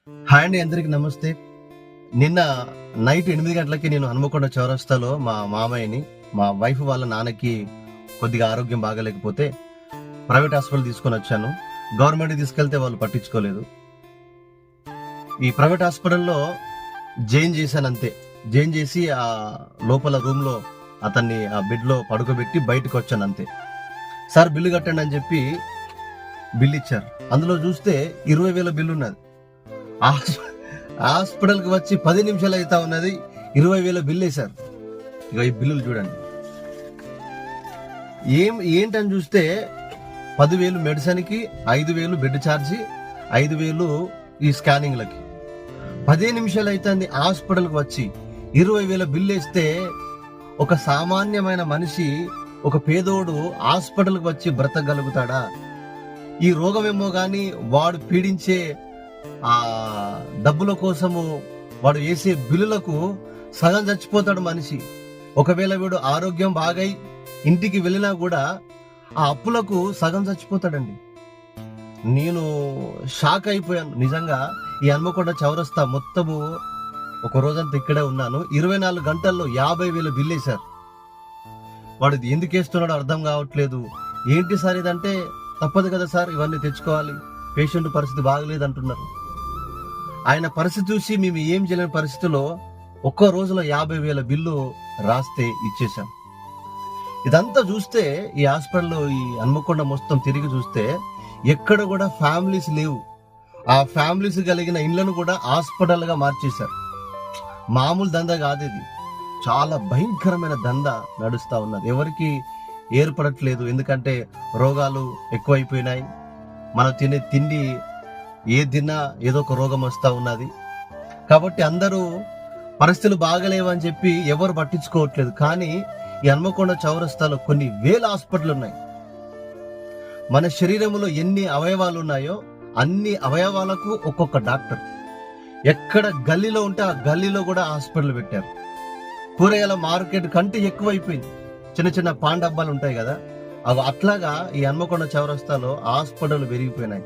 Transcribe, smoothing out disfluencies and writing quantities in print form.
Hi అండి, అందరికి నమస్తే. నిన్న నైట్ 8 గంటలకి నేను హనుమకొండ చౌరస్తాలో మా మామయ్యని, మా వైఫ్ వాళ్ళ నాన్నకి కొద్దిగా ఆరోగ్యం బాగాలేకపోతే ప్రైవేట్ హాస్పిటల్ తీసుకొని వచ్చాను. గవర్నమెంట్ తీసుకెళ్తే వాళ్ళు పట్టించుకోలేదు. ఈ ప్రైవేట్ హాస్పిటల్లో జాయిన్ చేశాను అంతే. జాయిన్ చేసి ఆ లోపల రూమ్ లో అతన్ని ఆ బెడ్ లో పడుకోబెట్టి బయటకు వచ్చాను అంతే. సార్ బిల్లు కట్టండి అని చెప్పి బిల్లు ఇచ్చారు. అందులో చూస్తే 20,000 బిల్లు ఉన్నది. హాస్పిటల్కి వచ్చి 10 నిమిషాలు అవుతా ఉన్నది, 20,000 బిల్లు వేశారు. ఇక ఈ బిల్లులు చూడండి. ఏంటని చూస్తే 10,000 మెడిసిన్కి, 5,000 బెడ్ ఛార్జీ, 5,000 ఈ స్కానింగ్లకి. 10 నిమిషాలు అవుతుంది హాస్పిటల్కి వచ్చి 20,000 బిల్లు వేస్తే ఒక సామాన్యమైన మనిషి, ఒక పేదోడు హాస్పిటల్కి వచ్చి బ్రతకగలుగుతాడా? ఈ రోగమేమో గాని వాడు పీడించే ఆ డబ్బుల కోసము, వాడు వేసే బిల్లులకు సగం చచ్చిపోతాడు మనిషి. ఒకవేళ వీడు ఆరోగ్యం బాగై ఇంటికి వెళ్ళినా కూడా ఆ అప్పులకు సగం చచ్చిపోతాడండి. నేను షాక్ అయిపోయాను నిజంగా. ఈ హన్మకొండ చౌరస్తా మొత్తము ఒక రోజంతా ఇక్కడే ఉన్నాను. 24 గంటల్లో 50,000 బిల్లు వేశారు. వాడు ఎందుకు వేస్తున్నాడో అర్థం కావట్లేదు. ఏంటి సార్ ఇదంటే, తప్పదు కదా సార్, ఇవన్నీ తెచ్చుకోవాలి, పేషెంట్ పరిస్థితి బాగలేదు అంటున్నారు. ఆయన పరిస్థితి చూసి మేము ఏం చేయలేని పరిస్థితిలో ఒక్క రోజులో 50,000 బిల్లు రాస్తే ఇచ్చేసాం. ఇదంతా చూస్తే ఈ హాస్పిటల్లో, ఈ హన్మకొండ మొత్తం తిరిగి చూస్తే ఎక్కడ కూడా ఫ్యామిలీస్ లేవు. ఆ ఫ్యామిలీస్ కలిగిన ఇళ్లను కూడా హాస్పిటల్ గా మార్చేశారు. మామూలు దందా కాదు ఇది, చాలా భయంకరమైన దందా నడుస్తా ఉన్నది. ఎవరికి ఏర్పడట్లేదు, ఎందుకంటే రోగాలు ఎక్కువైపోయినాయి. మనం తినే తిండి ఏ తిన్నా ఏదో ఒక రోగం వస్తా ఉన్నది. కాబట్టి అందరూ పరిస్థితులు బాగలేవని చెప్పి ఎవరు పట్టించుకోవట్లేదు. కానీ ఈ హన్మకొండ చౌరస్తాలో కొన్ని వేల హాస్పిటల్ ఉన్నాయి. మన శరీరంలో ఎన్ని అవయవాలు ఉన్నాయో అన్ని అవయవాలకు ఒక్కొక్క డాక్టర్. ఎక్కడ గల్లీలో ఉంటే ఆ గల్లీలో కూడా హాస్పిటల్ పెట్టారు. కూరగాయల మార్కెట్ కంటే ఎక్కువైపోయింది. చిన్న చిన్న పాన్ డబ్బాలు ఉంటాయి కదా, అవి అట్లాగా ఈ హన్మకొండ చౌరస్తాలో హాస్పిటల్ పెరిగిపోయినాయి.